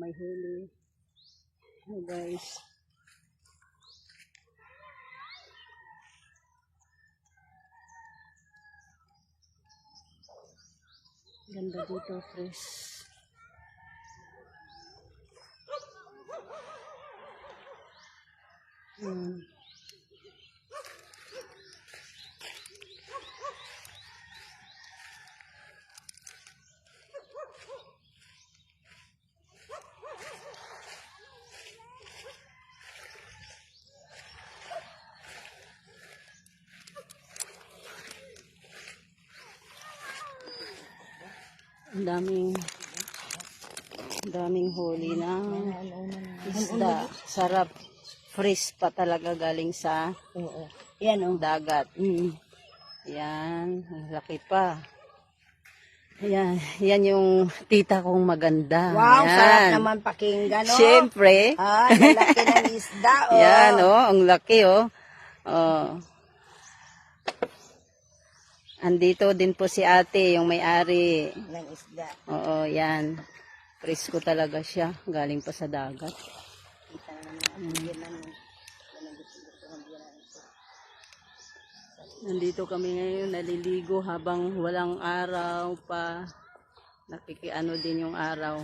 may huli. Oh, guys. Ganda dito, fresh. Ang daming huli ng isda. Sarap. Fresh pa talaga galing sa yan, dagat. Yan, laki pa. Yan yung tita kong maganda. Wow, yan. Sarap naman pakinggan, no? Siyempre. Lalaki ng isda, Yan, ang laki, Andito din po si ate, yung may-ari. Ng isda. Oo, yan. Presko talaga siya. Galing pa sa dagat. Nandito kami ngayon, naliligo habang walang araw pa. Nakikiano din yung araw.